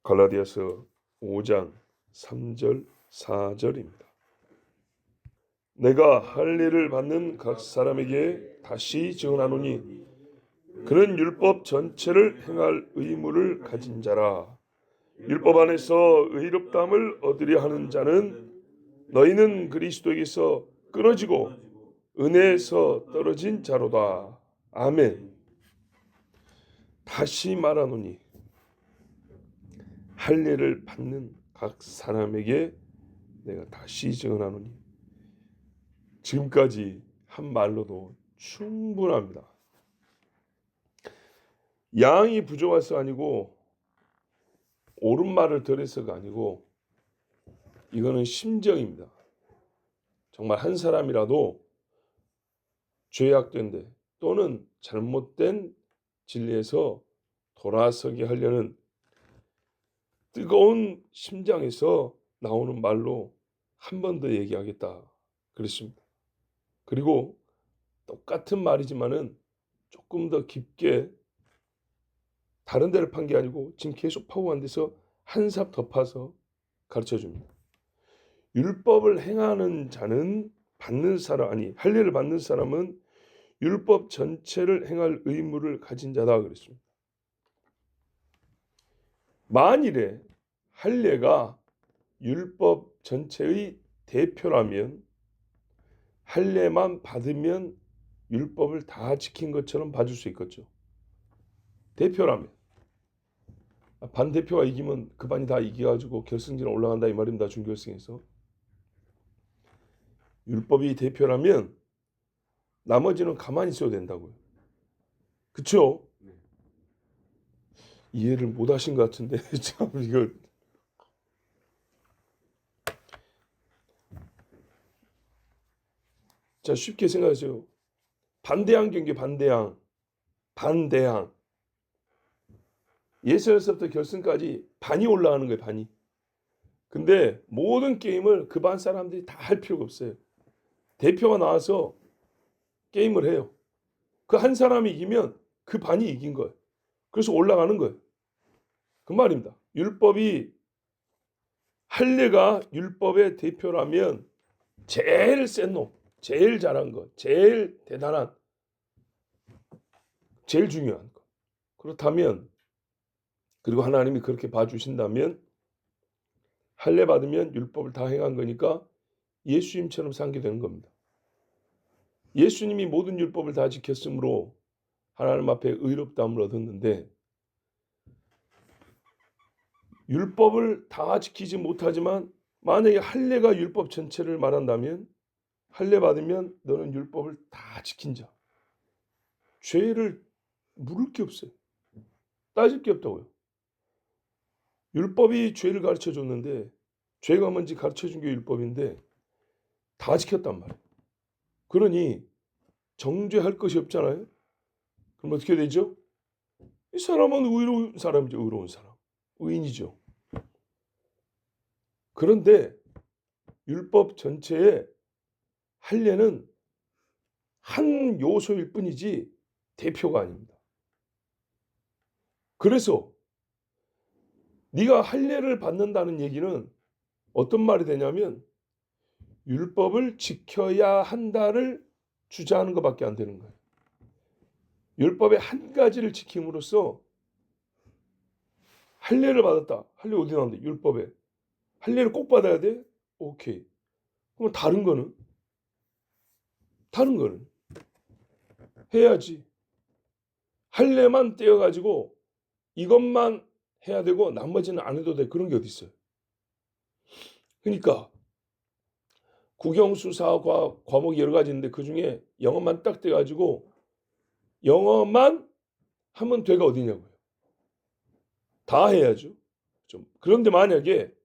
갈라디아서 5장 3절 4절입니다. 내가 할례를 받는 각 사람에게 다시 증언하노니 그는 율법 전체를 행할 의무를 가진 자라. 율법 안에서 의롭다함을 얻으려 하는 자는 너희는 그리스도에게서 끊어지고 은혜에서 떨어진 자로다. 아멘. 다시 말하노니 할례를 받는 각 사람에게 내가 다시 증언하노니, 지금까지 한 말로도 충분합니다. 양이 부족해서 아니고 옳은 말을 들어서가 아니고 이거는 심정입니다. 정말 한 사람이라도 죄악된 데 또는 잘못된 진리에서 돌아서게 하려는 뜨거운 심장에서 나오는 말로 한 번 더 얘기하겠다 그랬습니다. 그리고 똑같은 말이지만은 조금 더 깊게 다른 데를 판 게 아니고 지금 계속 파고간 데서 한 삽 더 파서 가르쳐 줍니다. 율법을 행하는 자는 할례를 받는 사람은 율법 전체를 행할 의무를 가진 자다 그랬습니다. 만일에 할례가 율법 전체의 대표라면 할례만 받으면 율법을 다 지킨 것처럼 봐줄 수 있겠죠. 대표라면. 반대표가 이기면 그 반이 다 이겨가지고 결승전에 올라간다 이 말입니다. 준결승에서. 율법이 대표라면 나머지는 가만히 있어야 된다고요. 그쵸? 이해를 못 하신 것 같은데 참 이거. 자, 쉽게 생각하세요. 반대항 경기 반대항. 예선에서부터 결승까지 반이 올라가는 거예요. 반이. 근데 모든 게임을 그 반 사람들이 다 할 필요가 없어요. 대표가 나와서 게임을 해요. 그 한 사람이 이기면 그 반이 이긴 거예요. 그래서 올라가는 거예요. 그 말입니다. 할례가 율법의 대표라면 제일 센 놈, 제일 잘한 거, 제일 대단한, 제일 중요한 거. 그렇다면, 그리고 하나님이 그렇게 봐주신다면 할례 받으면 율법을 다 행한 거니까 예수님처럼 살게 되는 겁니다. 예수님이 모든 율법을 다 지켰으므로 하나님 앞에 의롭다함을 얻었는데, 율법을 다 지키지 못하지만 만약에 할례가 율법 전체를 말한다면 할례 받으면 너는 율법을 다 지킨 자. 죄를 물을 게 없어요. 따질 게 없다고요. 율법이 죄를 가르쳐 줬는데 죄가 뭔지 가르쳐 준 게 율법인데 다 지켰단 말이에요. 그러니 정죄할 것이 없잖아요. 그럼 어떻게 되죠? 이 사람은 의로운 사람이죠. 의로운 사람. 의인이죠. 그런데 율법 전체에 할례는 한 요소일 뿐이지 대표가 아닙니다. 그래서 네가 할례를 받는다는 얘기는 어떤 말이 되냐면 율법을 지켜야 한다를 주장하는 것밖에 안 되는 거예요. 율법의 한 가지를 지킴으로써 할례를 받았다. 할례 어디 나오는데? 율법에. 할례를 꼭 받아야 돼? 오케이. 그럼 다른 거는 해야지. 할례만 떼어가지고 이것만 해야 되고 나머지는 안 해도 돼. 그런 게 어디 있어요? 그러니까 국영수사 과목이 여러 가지 있는데 그중에 영어만 딱 떼가지고 영어만 하면 돼가 어디냐고요. 다 해야죠. 그런데 만약에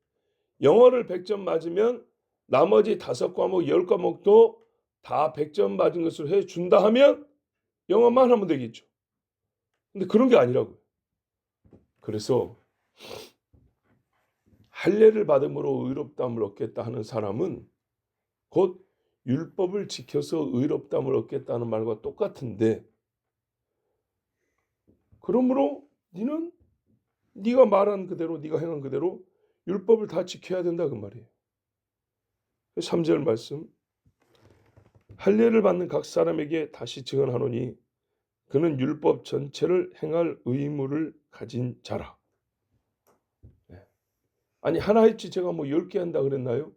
영어를 100점 맞으면 나머지 5과목, 10과목도 다 100점 맞은 것으로 해준다 하면 영어만 하면 되겠죠. 근데 그런 게 아니라고요. 그래서 할례를 받음으로 의롭다함을 얻겠다 하는 사람은 곧 율법을 지켜서 의롭다함을 얻겠다는 말과 똑같은데, 그러므로 너는 네가 말한 그대로, 네가 행한 그대로 율법을 다 지켜야 된다 그 말이에요. 3절 말씀, 할례를 받는 각 사람에게 다시 증언하노니 그는 율법 전체를 행할 의무를 가진 자라. 아니 하나 했지 제가 뭐 10개 한다 그랬나요?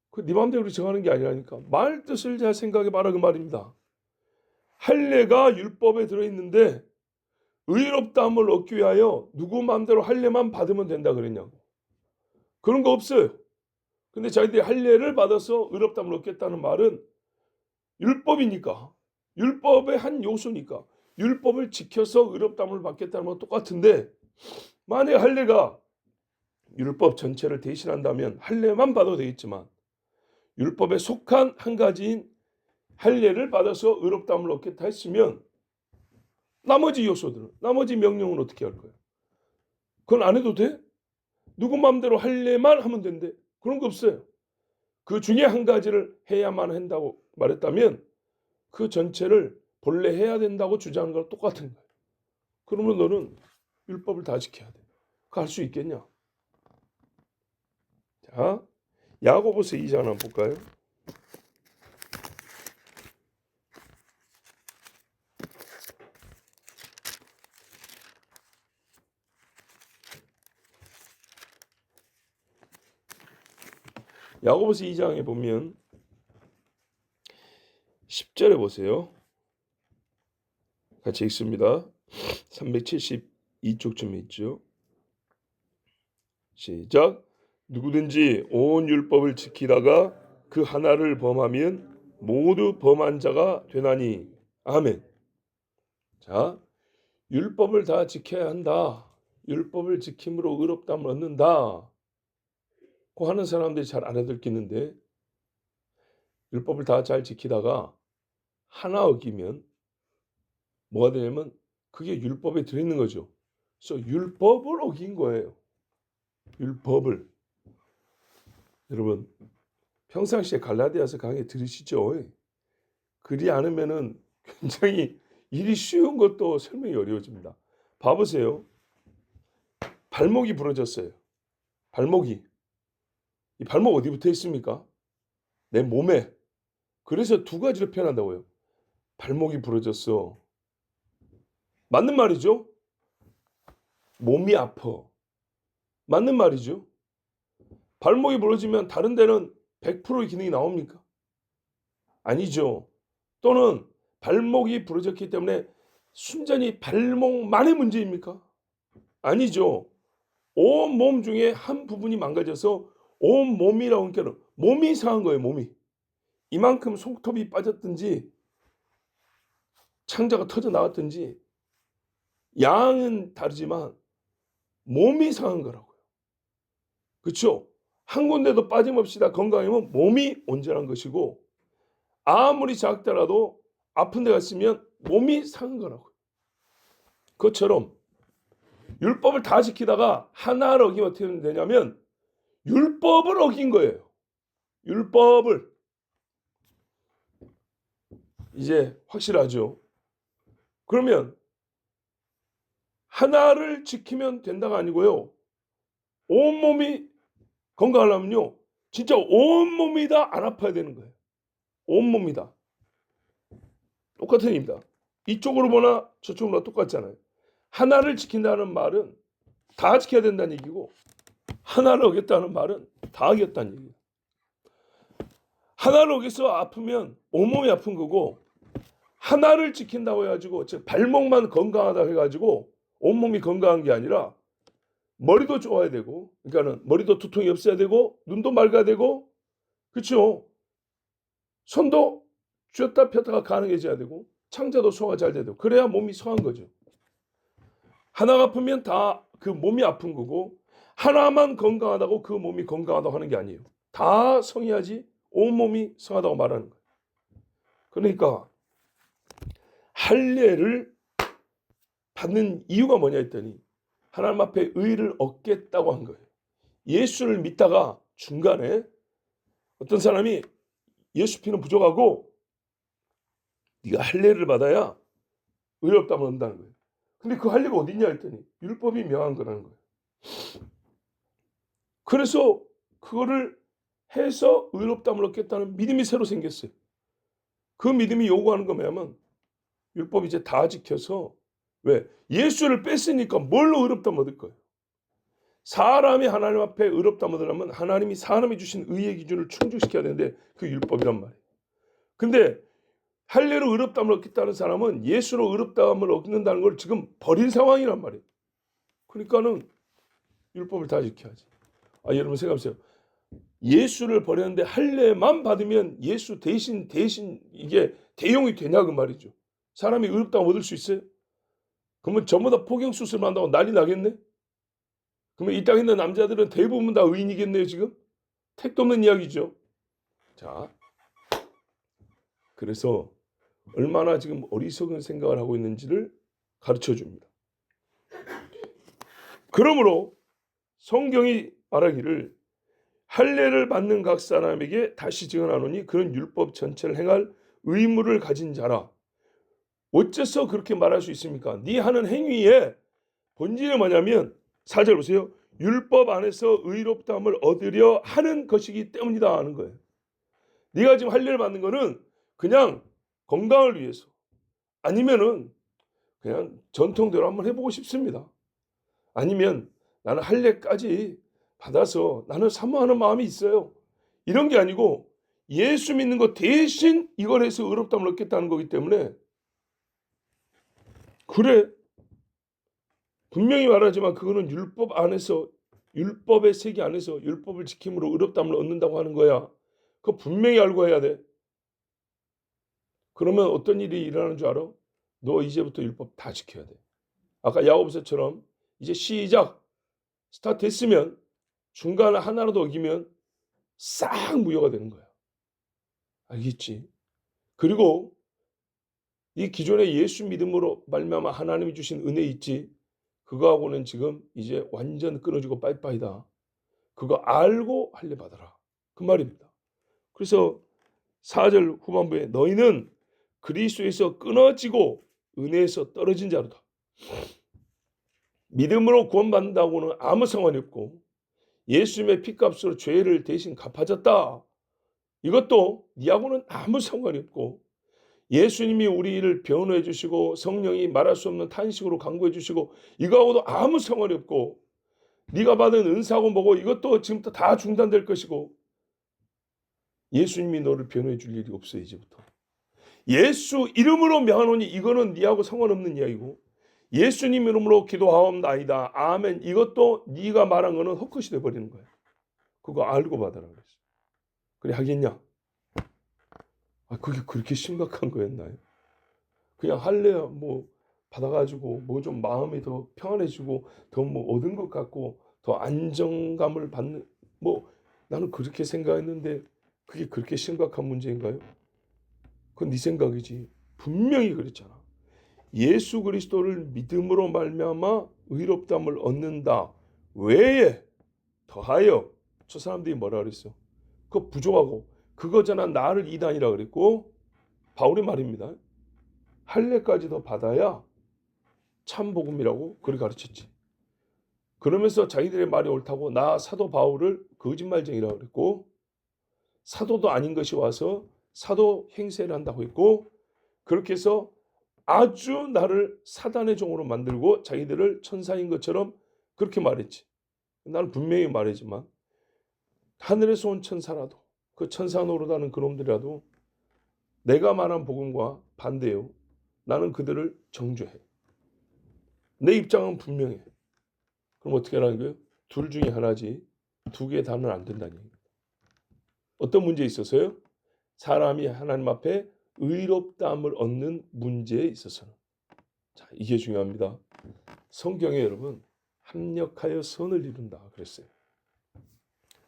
그 네 마음대로 정하는 게 아니라니까. 말 뜻을 잘 생각해봐라 그 말입니다. 할례가 율법에 들어있는데 의롭다함을 얻기 위하여 누구 마음대로 할례만 받으면 된다 그랬냐고. 그런 거 없어요. 근데 자기들이 할례를 받아서 의롭다함을 얻겠다는 말은 율법이니까, 율법의 한 요소니까, 율법을 지켜서 의롭다함을 받겠다는 건 똑같은데, 만약에 할례가 율법 전체를 대신한다면 할례만 받아도 되겠지만 율법에 속한 한 가지인 할례를 받아서 의롭다함을 얻겠다 했으면 나머지 요소들은, 나머지 명령은 어떻게 할 거예요? 그건 안 해도 돼? 누구 마음대로 할례만 하면 된대. 그런 거 없어요. 그 중에 한 가지를 해야만 한다고 말했다면 그 전체를 본래 해야 된다고 주장하는 거랑 똑같은 거예요. 그러면 너는 율법을 다 지켜야 돼. 그거 할 수 있겠냐? 자, 야고보서 2장 한번 볼까요? 야고보서 2장에 보면 10절에 보세요. 같이 읽습니다. 372쪽쯤에 있죠. 시작. 누구든지 온 율법을 지키다가 그 하나를 범하면 모두 범한 자가 되나니. 아멘. 자, 율법을 다 지켜야 한다. 율법을 지킴으로 의롭다함을 얻는다. 그 하는 사람들이 잘 알아듣겠는데 율법을 다 잘 지키다가 하나 어기면 뭐가 되냐면 그게 율법에 들어있는 거죠. 그래서 율법을 어긴 거예요. 율법을. 여러분 평상시에 갈라디아서 강의 들으시죠? 그리 않으면은 굉장히 일이 쉬운 것도 설명이 어려워집니다. 봐보세요. 발목이 부러졌어요. 발목이. 이 발목 어디 붙어 있습니까? 내 몸에. 그래서 두 가지로 표현한다고요. 발목이 부러졌어. 맞는 말이죠? 몸이 아파. 맞는 말이죠? 발목이 부러지면 다른 데는 100%의 기능이 나옵니까? 아니죠. 또는 발목이 부러졌기 때문에 순전히 발목만의 문제입니까? 아니죠. 온 몸 중에 한 부분이 망가져서 온 몸이라고 하니까 몸이 이상한 거예요. 몸이. 이만큼 손톱이 빠졌든지 창자가 터져 나왔든지 양은 다르지만 몸이 이상한 거라고요. 그렇죠? 한 군데도 빠짐없이 다 건강하면 몸이 온전한 것이고 아무리 작더라도 아픈 데가 있으면 몸이 상한 거라고요. 그것처럼 율법을 다 지키다가 하나를 어기면 어떻게 되냐면 율법을 어긴 거예요. 율법을. 이제 확실하죠. 그러면 하나를 지키면 된다가 아니고요. 온몸이 건강하려면요. 진짜 온몸이 다 안 아파야 되는 거예요. 온몸이 다. 똑같은 의미입니다. 이쪽으로 보나 저쪽으로 보나 똑같잖아요. 하나를 지킨다는 말은 다 지켜야 된다는 얘기고 하나를 어겼다는 말은 다 어겼다는 얘기예요. 하나를 어겨서 아프면 온몸이 아픈 거고 하나를 지킨다고 해가지고 즉 발목만 건강하다고 해가지고 온몸이 건강한 게 아니라 머리도 좋아야 되고 그러니까는 머리도 두통이 없어야 되고 눈도 맑아야 되고 그렇죠. 손도 쥐었다 폈다가 가능해져야 되고 창자도 소화가 잘 돼야 되고 그래야 몸이 성한 거죠. 하나가 아프면 다 그 몸이 아픈 거고 하나만 건강하다고 그 몸이 건강하다고 하는 게 아니에요. 다 성해야지 온몸이 성하다고 말하는 거예요. 그러니까 할례를 받는 이유가 뭐냐 했더니 하나님 앞에 의를 얻겠다고 한 거예요. 예수를 믿다가 중간에 어떤 사람이 예수 피는 부족하고 네가 할례를 받아야 의롭다함을 얻는다는 거예요. 근데 그 할례가 어딨냐 했더니 율법이 명한 거라는 거예요. 그래서 그거를 해서 의롭다함을 얻겠다는 믿음이 새로 생겼어요. 그 믿음이 요구하는 거 뭐냐면 율법 이제 다 지켜서 왜? 예수를 뺐으니까 뭘로 의롭다함 얻을 거예요. 사람이 하나님 앞에 의롭다함 얻으려면 하나님이 사람이 주신 의의 기준을 충족시켜야 되는데 그 율법이란 말이에요. 근데 할례로 의롭다함을 얻겠다는 사람은 예수로 의롭다함을 얻는다는 걸 지금 버린 상황이란 말이에요. 그러니까는 율법을 다 지켜야지. 여러분 생각해보세요. 예수를 버렸는데 할례만 받으면 예수 대신 이게 대용이 되냐 그 말이죠. 사람이 의롭다함 얻을 수 있어요? 그러면 전부 다 포경수술만 한다고 난리 나겠네? 그러면 이 땅에 있는 남자들은 대부분 다 의인이겠네요 지금? 택도 없는 이야기죠. 자, 그래서 얼마나 지금 어리석은 생각을 하고 있는지를 가르쳐 줍니다. 그러므로 성경이 말하기를 할례를 받는 각 사람에게 다시 증언하노니 그런 율법 전체를 행할 의무를 가진 자라. 어째서 그렇게 말할 수 있습니까? 네 하는 행위의 본질이 뭐냐면 4절 보세요. 율법 안에서 의롭다함을 얻으려 하는 것이기 때문이다 하는 거예요. 네가 지금 할례를 받는 거는 그냥 건강을 위해서 아니면은 그냥 전통대로 한번 해보고 싶습니다. 아니면 나는 할례까지 받아서 나는 사모하는 마음이 있어요. 이런 게 아니고 예수 믿는 것 대신 이걸 해서 의롭다함을 얻겠다는 거기 때문에 그래 분명히 말하지만 그거는 율법 안에서 율법의 세계 안에서 율법을 지킴으로 의롭다함을 얻는다고 하는 거야. 그거 분명히 알고 해야 돼. 그러면 어떤 일이 일어나는 줄 알아? 너 이제부터 율법 다 지켜야 돼. 아까 야고보서처럼 이제 시작 스타트 했으면 중간에 하나라도 어기면 싹 무효가 되는 거야. 알겠지? 그리고 이 기존의 예수 믿음으로 말미암아 하나님이 주신 은혜 있지? 그거하고는 지금 이제 완전 끊어지고 빠이빠이다. 그거 알고 할례 받아라. 그 말입니다. 그래서 4절 후반부에 너희는 그리스도에서 끊어지고 은혜에서 떨어진 자로다. 믿음으로 구원받는다고는 아무 상관이 없고 예수님의 피값으로 죄를 대신 갚아졌다. 이것도 니하고는 아무 상관이 없고 예수님이 우리를 변호해 주시고 성령이 말할 수 없는 탄식으로 강구해 주시고 이거하고도 아무 상관이 없고 네가 받은 은사하고 뭐고 이것도 지금부터 다 중단될 것이고 예수님이 너를 변호해 줄 일이 없어 이제부터. 예수 이름으로 명하노니 이거는 네하고 상관없는 이야기고 예수님 이름으로 기도하옵나이다. 아멘. 이것도 네가 말한 거는 헛것이 돼버리는 거야. 그거 알고 받아라 그랬어. 그래 하겠냐? 그게 그렇게 심각한 거였나요? 그냥 할래 뭐 받아가지고 뭐 좀 마음이 더 평안해지고 더 뭐 얻은 것 같고 더 안정감을 받는 뭐 나는 그렇게 생각했는데 그게 그렇게 심각한 문제인가요? 그건 네 생각이지. 분명히 그랬잖아. 예수 그리스도를 믿음으로 말미암아 의롭다함을 얻는다 외에 더하여 저 사람들이 뭐라 그랬어? 그거 부족하고 그거잖아 나를 이단이라 그랬고 바울의 말입니다. 할례까지 더 받아야 참 복음이라고 그렇게 가르쳤지. 그러면서 자기들의 말이 옳다고 나 사도 바울을 거짓말쟁이라고 그랬고 사도도 아닌 것이 와서 사도 행세를 한다고 했고 그렇게 해서 아주 나를 사단의 종으로 만들고 자기들을 천사인 것처럼 그렇게 말했지. 나는 분명히 말했지만 하늘에서 온 천사라도 그 천사 노릇하는 그놈들이라도 내가 말한 복음과 반대요. 나는 그들을 정죄해. 내 입장은 분명해. 그럼 어떻게 하라는 거예요? 둘 중에 하나지 두 개 다는 안 된다는 얘기입니다. 어떤 문제에 있어서요? 사람이 하나님 앞에 의롭다함을 얻는 문제에 있어서는. 자, 이게 중요합니다. 성경에 여러분 합력하여 선을 이룬다 그랬어요.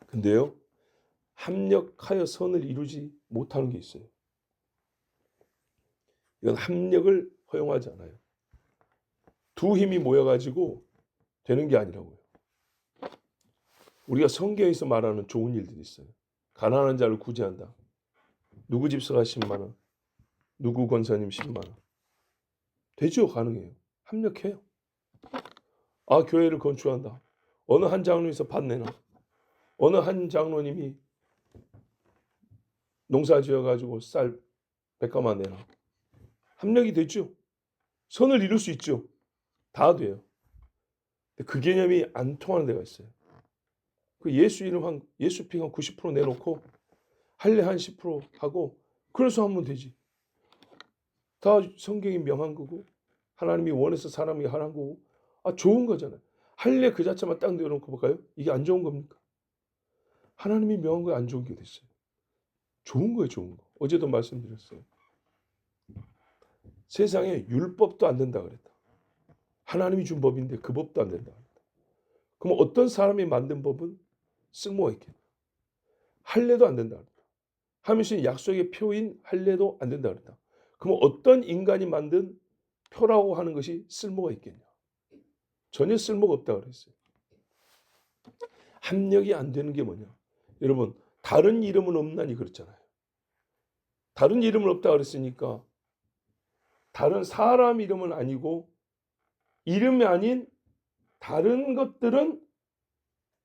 근데요. 합력하여 선을 이루지 못하는 게 있어요. 이건 합력을 허용하지 않아요. 두 힘이 모여가지고 되는 게 아니라고요. 우리가 성경에서 말하는 좋은 일들이 있어요. 가난한 자를 구제한다. 누구 집사가 10만 원, 누구 권사님 10만 원. 되죠? 가능해요. 합력해요. 아, 교회를 건축한다. 어느 한 장로에서 밭 내놔. 어느 한 장로님이 농사 지어가지고 쌀 100가마 내놔. 합력이 되죠. 선을 이룰 수 있죠. 다 돼요. 근데 그 개념이 안 통하는 데가 있어요. 그 예수 이름 예수 픽 한 90% 내놓고 할례 한 10% 하고 그래서 하면 되지. 다 성경이 명한 거고 하나님이 원해서 사람이 하는 거고 좋은 거잖아요. 할례 그 자체만 딱 내놓고 볼까요? 이게 안 좋은 겁니까? 하나님이 명한 거에 안 좋은 게 됐어요. 좋은 거예요, 좋은 거. 어제도 말씀드렸어요. 세상에 율법도 안 된다 그랬다. 하나님이 준 법인데 그 법도 안 된다 그랬다. 그럼 어떤 사람이 만든 법은 쓸모가 있겠냐? 할례도 안 된다 그랬다. 하면서 약속의 표인 할례도 안 된다 그랬다. 그럼 어떤 인간이 만든 표라고 하는 것이 쓸모가 있겠냐? 전혀 쓸모가 없다 그랬어요. 합력이 안 되는 게 뭐냐? 여러분, 다른 이름은 없나니 그렇잖아요. 다른 이름은 없다 그랬으니까 다른 사람 이름은 아니고 이름이 아닌 다른 것들은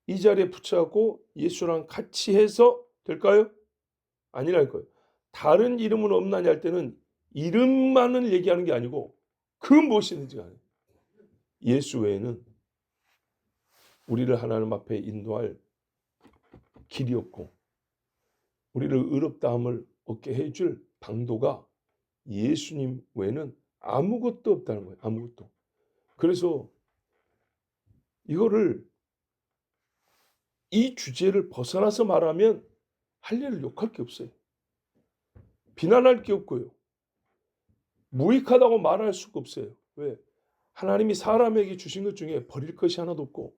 이 자리에 붙여갖고 예수랑 같이 해서 될까요? 아니랄 거예요. 다른 이름은 없나니 할 때는 이름만을 얘기하는 게 아니고 그 무엇이든지 간에 예수 외에는 우리를 하나님 앞에 인도할 길이 없고 우리를 의롭다함을 얻게 해줄 방도가 예수님 외에는 아무것도 없다는 거예요. 아무것도. 그래서 이거를 이 주제를 벗어나서 말하면 할례를 욕할 게 없어요. 비난할 게 없고요. 무익하다고 말할 수가 없어요. 왜? 하나님이 사람에게 주신 것 중에 버릴 것이 하나도 없고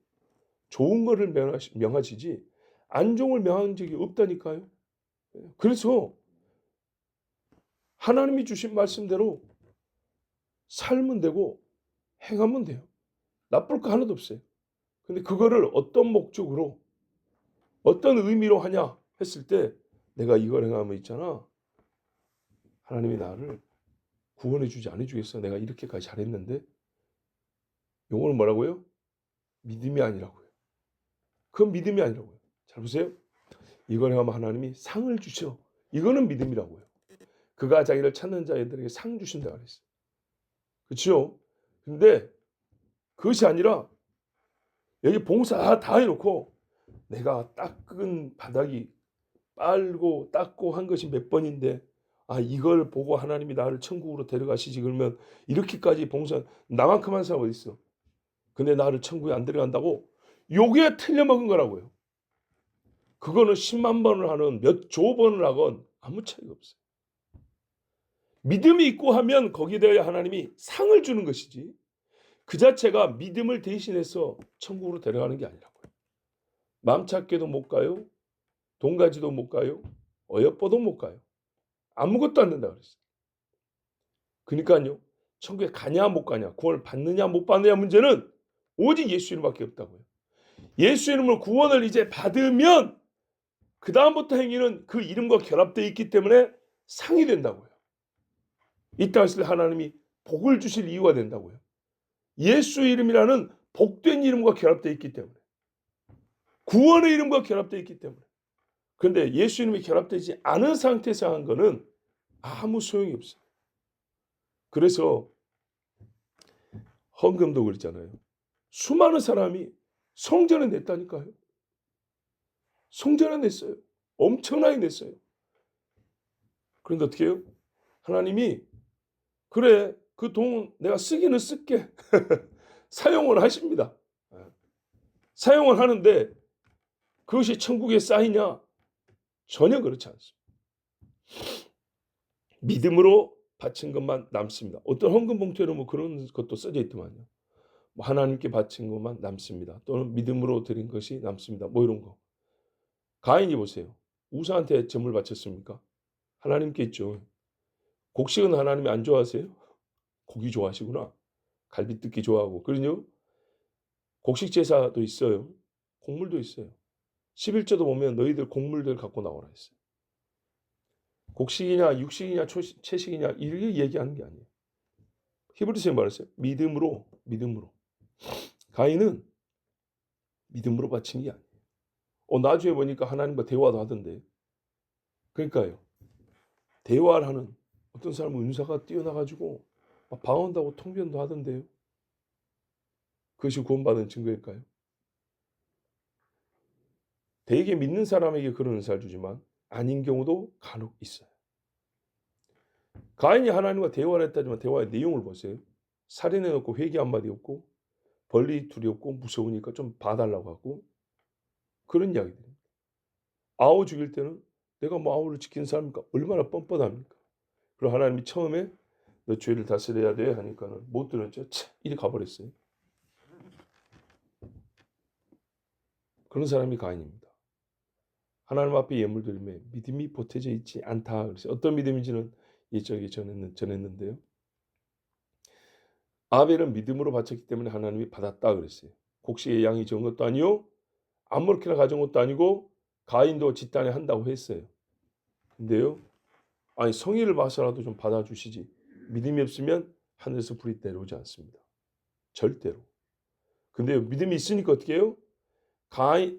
좋은 거를 명하시지 안 좋은 걸 명한 적이 없다니까요. 그래서 하나님이 주신 말씀대로 살면 되고 행하면 돼요. 나쁠 거 하나도 없어요. 근데 그거를 어떤 목적으로 어떤 의미로 하냐 했을 때 내가 이걸 행하면 있잖아. 하나님이 나를 구원해 주지 않아 주겠어. 내가 이렇게까지 잘했는데 용어는 뭐라고요? 믿음이 아니라고요. 그건 믿음이 아니라고요. 잘 보세요. 이걸 행하면 하나님이 상을 주셔. 이거는 믿음이라고요. 그가 자기를 찾는 자들에게 상 주신다 그랬어요. 그렇죠? 근데 그것이 아니라 여기 봉사 다 해놓고 내가 닦은 바닥이 빨고 닦고 한 것이 몇 번인데 이걸 보고 하나님이 나를 천국으로 데려가시지 그러면 이렇게까지 봉사 나만큼 한 사람 어디 있어? 근데 나를 천국에 안 데려간다고? 요게 틀려먹은 거라고요. 그거는 10만 번을 하는 몇 조 번을 하건 아무 차이가 없어요. 믿음이 있고 하면 거기에 대해 하나님이 상을 주는 것이지 그 자체가 믿음을 대신해서 천국으로 데려가는 게 아니라고요. 마음 찾게도 못 가요. 돈 가지도 못 가요. 어여뻐도 못 가요. 아무것도 안 된다 그랬어요. 그러니까요. 천국에 가냐 못 가냐 구원을 받느냐 못 받느냐 문제는 오직 예수 이름밖에 없다고요. 예수 이름으로 구원을 이제 받으면 그 다음부터 행위는 그 이름과 결합되어 있기 때문에 상이 된다고요. 이때 하실 하나님이 복을 주실 이유가 된다고요. 예수 이름이라는 복된 이름과 결합되어 있기 때문에 구원의 이름과 결합되어 있기 때문에 그런데 예수 이름이 결합되지 않은 상태에서 한 거는 아무 소용이 없어요. 그래서 헌금도 그랬잖아요. 수많은 사람이 성전에 냈다니까요. 성전에 냈어요. 엄청나게 냈어요. 그런데 어떻게 해요? 하나님이 그래 그 돈 내가 쓰기는 쓸게. 사용을 하십니다. 사용을 하는데 그것이 천국에 쌓이냐? 전혀 그렇지 않습니다. 믿음으로 바친 것만 남습니다. 어떤 헌금 봉투에는 뭐 그런 것도 써져 있더만요. 뭐 하나님께 바친 것만 남습니다. 또는 믿음으로 드린 것이 남습니다. 뭐 이런 거. 가인이 보세요. 우사한테 점을 바쳤습니까? 하나님께 있죠. 곡식은 하나님이 안 좋아하세요? 고기 좋아하시구나. 갈비 뜯기 좋아하고. 그러죠? 곡식 제사도 있어요. 곡물도 있어요. 11조도 보면 너희들 곡물들 갖고 나오라 했어요. 곡식이냐 육식이냐 채식이냐 이렇게 얘기하는 게 아니에요. 히브리서에 말했어요. 믿음으로. 가인은 믿음으로 바친 게 아니에요. 나중에 보니까 하나님과 대화도 하던데. 그러니까요. 대화를 하는 어떤 사람은 은사가 뛰어나가지고 방언도 통변도 하던데요. 그것이 구원받은 증거일까요? 대개 믿는 사람에게 그런 은사를 주지만 아닌 경우도 간혹 있어요. 가인이 하나님과 대화를 했다지만 대화의 내용을 보세요. 살인해놓고 회개 한마디 없고 벌리 두렵고 무서우니까 좀 봐달라고 하고 그런 이야기들입니다. 아우 죽일 때는 내가 뭐 아우를 지키는 사람이니까 얼마나 뻔뻔합니까? 그리고 하나님이 처음에 너 죄를 다스려야 돼 하니까는 못 들었죠. 이리 가버렸어요. 그런 사람이 가인입니다. 하나님 앞에 예물 드리며 믿음이 보태져 있지 않다. 그래서 어떤 믿음인지는 이쪽에 전했는데요. 아벨은 믿음으로 바쳤기 때문에 하나님이 받았다 그랬어요. 곡식의 양이 적은 것도 아니요, 아무렇게나 가져온 것도 아니고 가인도 집단에 한다고 했어요. 근데요, 아니 성의를 봐서라도 좀 받아주시지. 믿음이 없으면 하늘에서 불이 내려오지 않습니다. 절대로. 근데 믿음이 있으니까 어떻게 해요?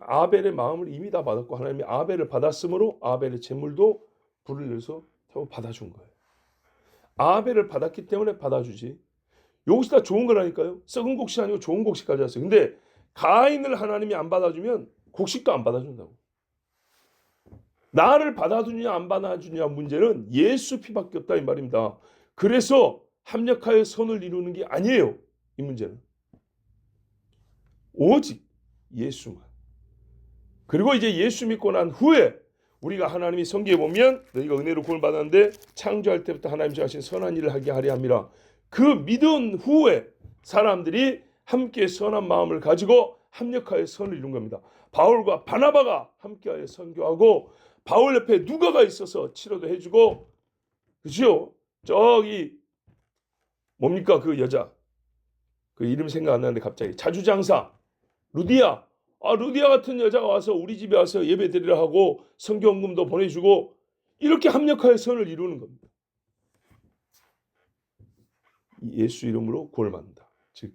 아벨의 마음을 이미 다 받았고 하나님이 아벨을 받았으므로 아벨의 제물도 불을 내서 받아준 거예요. 아벨을 받았기 때문에 받아주지. 이것이 다 좋은 거라니까요. 썩은 곡식 아니고 좋은 곡식 가져왔어요. 근데 가인을 하나님이 안 받아주면 곡식도 안 받아준다고. 나를 받아주냐 안 받아주냐 문제는 예수 피밖에 없다 이 말입니다. 그래서 합력하여 선을 이루는 게 아니에요. 이 문제는. 오직 예수만. 그리고 이제 예수 믿고 난 후에 우리가 하나님이 성경에 보면 너희가 은혜로 구원을 받았는데 창조할 때부터 하나님이 하신 선한 일을 하게 하려 함이라. 그 믿은 후에 사람들이 함께 선한 마음을 가지고 합력하여 선을 이룬 겁니다. 바울과 바나바가 함께하여 선교하고 바울 옆에 누가가 있어서 치료도 해주고, 그죠? 저기 뭡니까 그 여자, 그 이름 생각 안 나는데 갑자기 자주장사 루디아. 루디아 같은 여자가 와서 우리 집에 와서 예배 드리라 하고 성경금도 보내주고 이렇게 합력하여 선을 이루는 겁니다. 예수 이름으로 구원을 받는다. 즉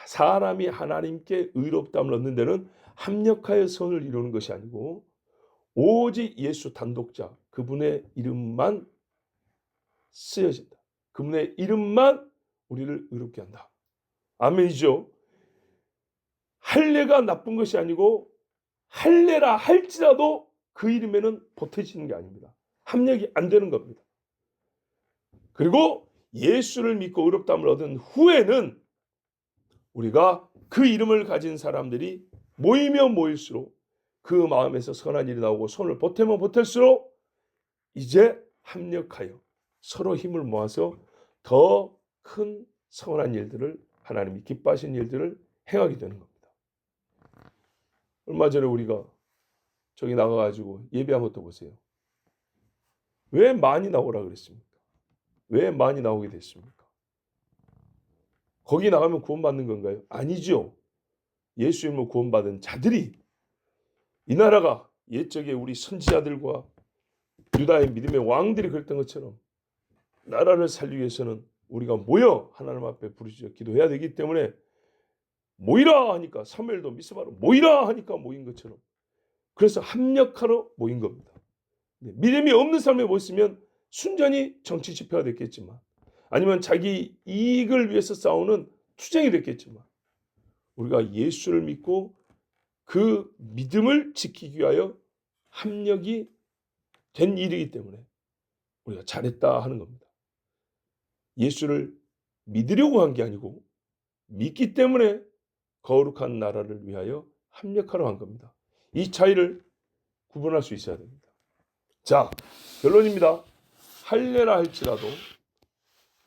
사람이 하나님께 의롭다함을 얻는 데는 합력하여 선을 이루는 것이 아니고 오직 예수 단독자 그분의 이름만 쓰여진다. 그분의 이름만 우리를 의롭게 한다. 아멘이죠. 할례가 나쁜 것이 아니고 할례라 할지라도 그 이름에는 보태지는 게 아닙니다. 합력이 안 되는 겁니다. 그리고 예수를 믿고 의롭다함을 얻은 후에는 우리가 그 이름을 가진 사람들이 모이면 모일수록 그 마음에서 선한 일이 나오고 손을 보태면 보탤수록 이제 합력하여 서로 힘을 모아서 더 큰 선한 일들을 하나님이 기뻐하신 일들을 행하게 되는 겁니다. 얼마 전에 우리가 저기 나가가지고 예배한 것도 보세요. 왜 많이 나오라 그랬습니까? 왜 많이 나오게 됐습니까? 거기 나가면 구원받는 건가요? 아니죠. 예수 이름으로 구원받은 자들이, 이 나라가 옛적에 우리 선지자들과 유다의 믿음의 왕들이 그랬던 것처럼 나라를 살리기 위해서는 우리가 모여 하나님 앞에 부르짖어 기도해야 되기 때문에 모이라 하니까 사무엘도 미스바로 모이라 하니까 모인 것처럼 그래서 합력하러 모인 겁니다. 믿음이 없는 삶에 모였으면 순전히 정치 집회가 됐겠지만 아니면 자기 이익을 위해서 싸우는 투쟁이 됐겠지만 우리가 예수를 믿고 그 믿음을 지키기 위하여 합력이 된 일이기 때문에 우리가 잘했다 하는 겁니다. 예수를 믿으려고 한 게 아니고 믿기 때문에 거룩한 나라를 위하여 합력하러 한 겁니다. 이 차이를 구분할 수 있어야 됩니다. 자, 결론입니다. 할례라 할지라도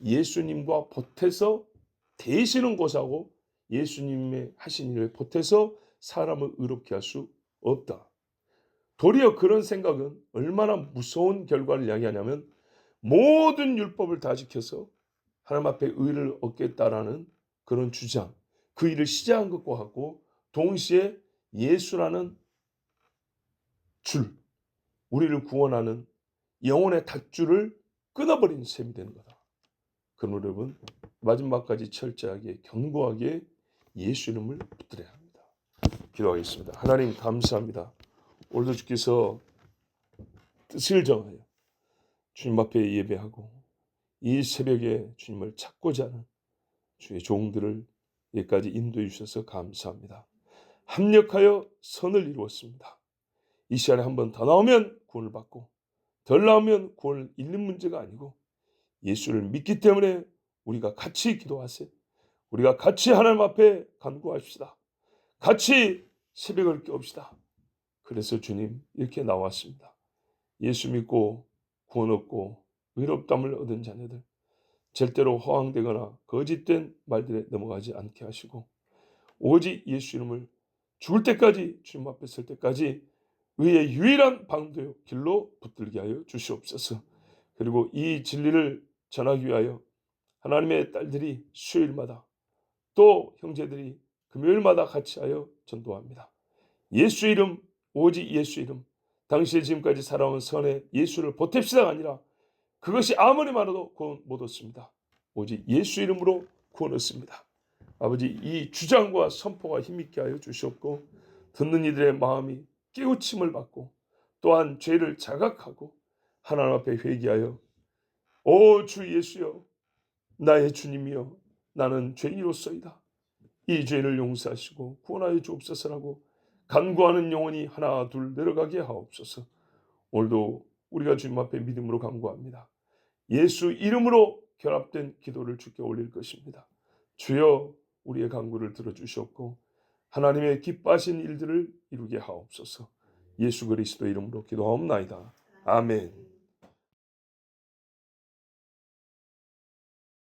예수님과 보태서 대신은 고사하고 예수님의 하신 일을 보태서 사람을 의롭게 할 수 없다. 도리어 그런 생각은 얼마나 무서운 결과를 이야기하냐면 모든 율법을 다 지켜서 하나님 앞에 의를 얻겠다라는 그런 주장, 그 일을 시작한 것과 같고 동시에 예수라는 줄, 우리를 구원하는 영혼의 닷줄을 끊어버린 셈이 되는 거다. 그럼 여러분 마지막까지 철저하게 견고하게 예수 이름을 붙들어야 합니다. 기도하겠습니다. 하나님 감사합니다. 오늘도 주께서 뜻을 정하여 주님 앞에 예배하고 이 새벽에 주님을 찾고자 하는 주의 종들을 여기까지 인도해 주셔서 감사합니다. 합력하여 선을 이루었습니다. 이 시간에 한 번 더 나오면 구원을 받고 덜 나오면 구원을 잃는 문제가 아니고 예수를 믿기 때문에 우리가 같이 기도하세요. 우리가 같이 하나님 앞에 간구합시다. 같이 새벽을 깨웁시다. 그래서 주님 이렇게 나왔습니다. 예수 믿고 구원 얻고 의롭다함을 얻은 자녀들 절대로 허황되거나 거짓된 말들에 넘어가지 않게 하시고 오직 예수 이름을 죽을 때까지 주님 앞에 설 때까지 의의 유일한 방도요 길로 붙들게 하여 주시옵소서. 그리고 이 진리를 전하기 위하여 하나님의 딸들이 수요일마다 또 형제들이 금요일마다 같이 하여 전도합니다. 예수 이름 오직 예수 이름 당시에 지금까지 살아온 선의 예수를 보탭시다가 아니라 그것이 아무리 많아도 구원 못 얻습니다. 오직 예수 이름으로 구원 얻습니다. 아버지 이 주장과 선포가 힘있게 하여 주시옵고 듣는 이들의 마음이 깨우침을 받고 또한 죄를 자각하고 하나님 앞에 회개하여 오 주 예수여 나의 주님이여 나는 죄인으로서이다. 이 죄를 용서하시고 구원하여 주옵소서라고 간구하는 영혼이 하나 둘 내려가게 하옵소서. 오늘도 우리가 주님 앞에 믿음으로 간구합니다. 예수 이름으로 결합된 기도를 주께 올릴 것입니다. 주여 우리의 간구를 들어주셨고 하나님의 기뻐하신 일들을 이루게 하옵소서. 예수 그리스도 이름으로 기도하옵나이다. 아멘.